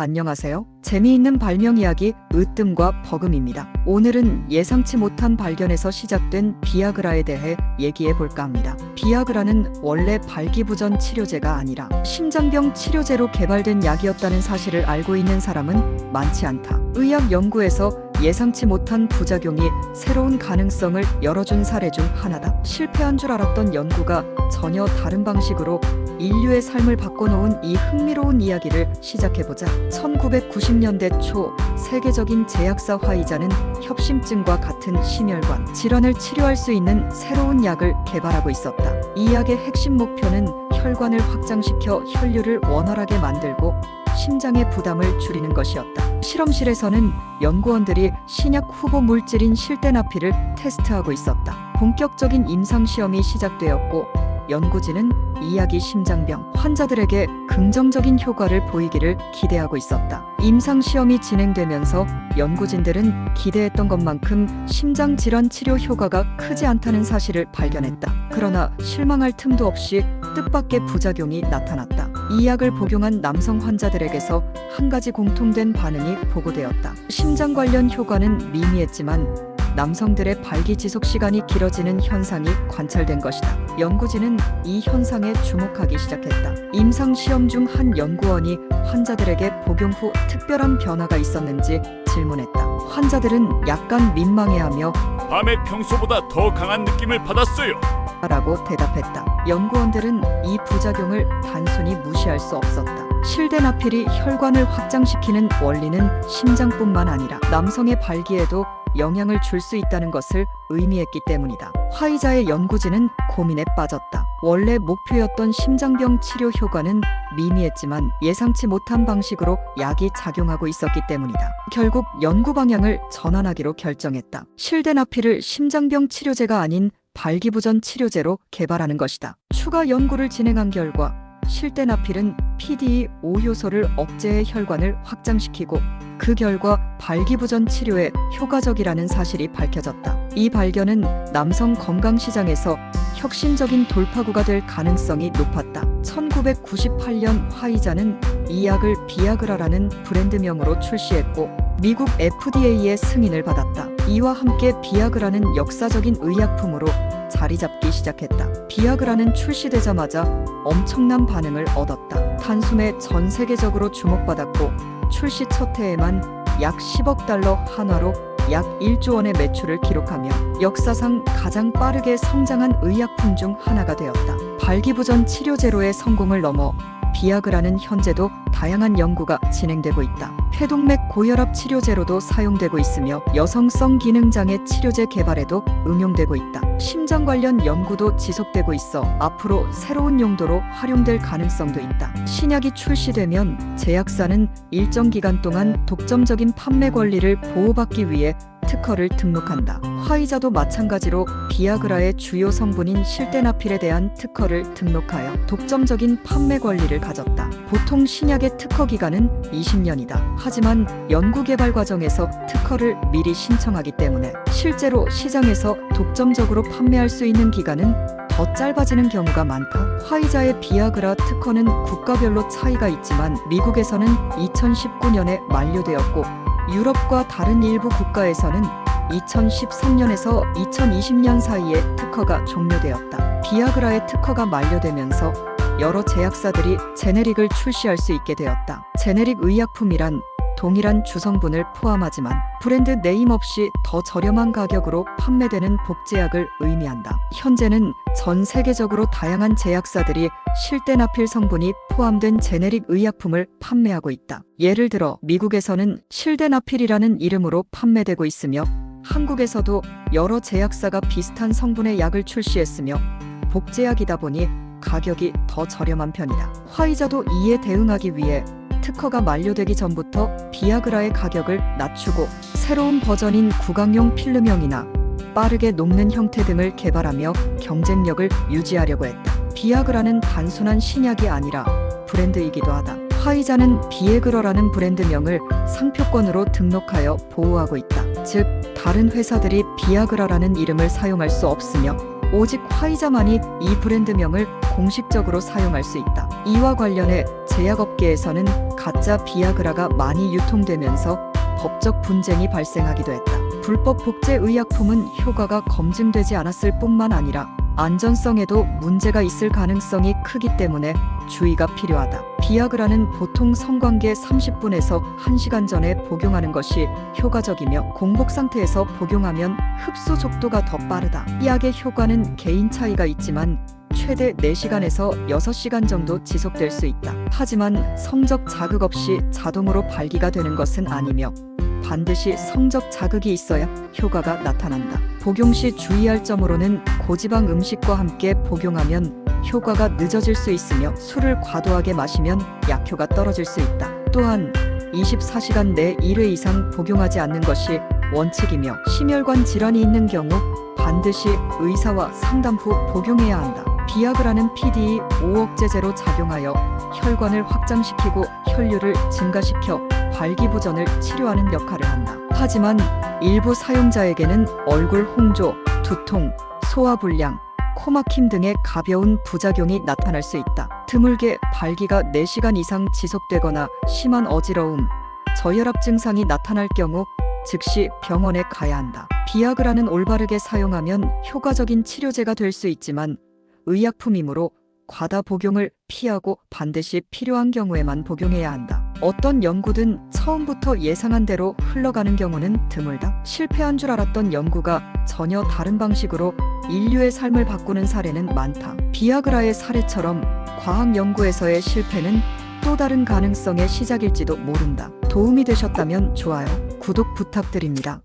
안녕하세요. 재미있는 발명 이야기 으뜸과 버금입니다. 오늘은 예상치 못한 발견에서 시작된 비아그라에 대해 얘기해 볼까 합니다. 비아그라는 원래 발기부전 치료제가 아니라 심장병 치료제로 개발된 약이었다는 사실을 알고 있는 사람은 많지 않다. 의학 연구에서 예상치 못한 부작용이 새로운 가능성을 열어준 사례 중 하나다. 실패한 줄 알았던 연구가 전혀 다른 방식으로 인류의 삶을 바꿔놓은 이 흥미로운 이야기를 시작해보자. 1990년대 초 세계적인 제약사 화이자는 협심증과 같은 심혈관 질환을 치료할 수 있는 새로운 약을 개발하고 있었다. 이 약의 핵심 목표는 혈관을 확장시켜 혈류를 원활하게 만들고 심장의 부담을 줄이는 것이었다. 실험실에서는 연구원들이 신약 후보 물질인 실데나필을 테스트하고 있었다. 본격적인 임상시험이 시작되었고 연구진은 이 약이 심장병 환자들에게 긍정적인 효과를 보이기를 기대하고 있었다. 임상시험이 진행되면서 연구진들은 기대했던 것만큼 심장질환 치료 효과가 크지 않다는 사실을 발견했다. 그러나 실망할 틈도 없이 뜻밖의 부작용이 나타났다. 이 약을 복용한 남성 환자들에게서 한 가지 공통된 반응이 보고되었다. 심장 관련 효과는 미미했지만 남성들의 발기 지속 시간이 길어지는 현상이 관찰된 것이다. 연구진은 이 현상에 주목하기 시작했다. 임상 시험 중 한 연구원이 환자들에게 복용 후 특별한 변화가 있었는지 질문했다. 환자들은 약간 민망해하며 밤에 평소보다 더 강한 느낌을 받았어요. 라고 대답했다. 연구원들은 이 부작용을 단순히 무시할 수 없었다. 실데나필이 혈관을 확장시키는 원리는 심장뿐만 아니라 남성의 발기에도 영향을 줄 수 있다는 것을 의미했기 때문이다. 화이자의 연구진은 고민에 빠졌다. 원래 목표였던 심장병 치료 효과는 미미했지만 예상치 못한 방식으로 약이 작용하고 있었기 때문이다. 결국 연구 방향을 전환하기로 결정했다. 실데나필을 심장병 치료제가 아닌 발기부전 치료제로 개발하는 것이다. 추가 연구를 진행한 결과 실데나필은 PDE5 효소를 억제해 혈관을 확장시키고 그 결과 발기부전 치료에 효과적이라는 사실이 밝혀졌다. 이 발견은 남성 건강 시장에서 혁신적인 돌파구가 될 가능성이 높았다. 1998년 화이자는 이 약을 비아그라라는 브랜드명으로 출시했고 미국 FDA의 승인을 받았다. 이와 함께 비아그라는 역사적인 의약품으로 자리 잡기 시작했다. 비아그라는 출시되자마자 엄청난 반응을 얻었다. 단숨에 전 세계적으로 주목받았고 출시 첫 해에만 약 10억 달러 한화로 약 1조 원의 매출을 기록하며 역사상 가장 빠르게 성장한 의약품 중 하나가 되었다. 발기부전 치료제로의 성공을 넘어 비아그라는 현재도 다양한 연구가 진행되고 있다. 폐동맥 고혈압 치료제로도 사용되고 있으며 여성성 기능장애 치료제 개발에도 응용되고 있다. 심장 관련 연구도 지속되고 있어 앞으로 새로운 용도로 활용될 가능성도 있다. 신약이 출시되면 제약사는 일정 기간 동안 독점적인 판매 권리를 보호받기 위해 특허를 등록한다. 화이자도 마찬가지로 비아그라의 주요 성분인 실데나필에 대한 특허를 등록하여 독점적인 판매 권리를 가졌다. 보통 신약의 특허 기간은 20년이다. 하지만 연구개발 과정에서 특허를 미리 신청하기 때문에 실제로 시장에서 독점적으로 판매할 수 있는 기간은 더 짧아지는 경우가 많다. 화이자의 비아그라 특허는 국가별로 차이가 있지만 미국에서는 2019년에 만료되었고 유럽과 다른 일부 국가에서는 2013년에서 2020년 사이에 특허가 종료되었다. 비아그라의 특허가 만료되면서 여러 제약사들이 제네릭을 출시할 수 있게 되었다. 제네릭 의약품이란 동일한 주성분을 포함하지만 브랜드 네임 없이 더 저렴한 가격으로 판매되는 복제약을 의미한다. 현재는 전 세계적으로 다양한 제약사들이 실데나필 성분이 포함된 제네릭 의약품을 판매하고 있다. 예를 들어 미국에서는 실데나필이라는 이름으로 판매되고 있으며 한국에서도 여러 제약사가 비슷한 성분의 약을 출시했으며 복제약이다 보니 가격이 더 저렴한 편이다. 화이자도 이에 대응하기 위해 특허가 만료되기 전부터 비아그라의 가격을 낮추고 새로운 버전인 구강용 필름형이나 빠르게 녹는 형태 등을 개발하며 경쟁력을 유지하려고 했다. 비아그라는 단순한 신약이 아니라 브랜드이기도 하다. 화이자는 비에그러라는 브랜드명을 상표권으로 등록하여 보호하고 있다. 즉, 다른 회사들이 비아그라라는 이름을 사용할 수 없으며 오직 화이자만이 이 브랜드명을 공식적으로 사용할 수 있다. 이와 관련해 제약업계에서는 가짜 비아그라가 많이 유통되면서 법적 분쟁이 발생하기도 했다. 불법 복제 의약품은 효과가 검증되지 않았을 뿐만 아니라 안전성에도 문제가 있을 가능성이 크기 때문에 주의가 필요하다. 비아그라는 보통 성관계 30분에서 1시간 전에 복용하는 것이 효과적이며 공복 상태에서 복용하면 흡수 속도가 더 빠르다. 이 약의 효과는 개인 차이가 있지만 최대 4시간에서 6시간 정도 지속될 수 있다. 하지만 성적 자극 없이 자동으로 발기가 되는 것은 아니며 반드시 성적 자극이 있어야 효과가 나타난다. 복용 시 주의할 점으로는 고지방 음식과 함께 복용하면 효과가 늦어질 수 있으며 술을 과도하게 마시면 약효가 떨어질 수 있다. 또한 24시간 내 1회 이상 복용하지 않는 것이 원칙이며 심혈관 질환이 있는 경우 반드시 의사와 상담 후 복용해야 한다. 비아그라는 PDE5 억제제로 작용하여 혈관을 확장시키고 혈류를 증가시켜 발기부전을 치료하는 역할을 한다. 하지만 일부 사용자에게는 얼굴 홍조, 두통, 소화불량, 코막힘 등의 가벼운 부작용이 나타날 수 있다. 드물게 발기가 4시간 이상 지속되거나 심한 어지러움, 저혈압 증상이 나타날 경우 즉시 병원에 가야 한다. 비아그라는 올바르게 사용하면 효과적인 치료제가 될 수 있지만 의약품이므로 과다 복용을 피하고 반드시 필요한 경우에만 복용해야 한다. 어떤 연구든 처음부터 예상한 대로 흘러가는 경우는 드물다. 실패한 줄 알았던 연구가 전혀 다른 방식으로 인류의 삶을 바꾸는 사례는 많다. 비아그라의 사례처럼 과학 연구에서의 실패는 또 다른 가능성의 시작일지도 모른다. 도움이 되셨다면 좋아요, 구독 부탁드립니다.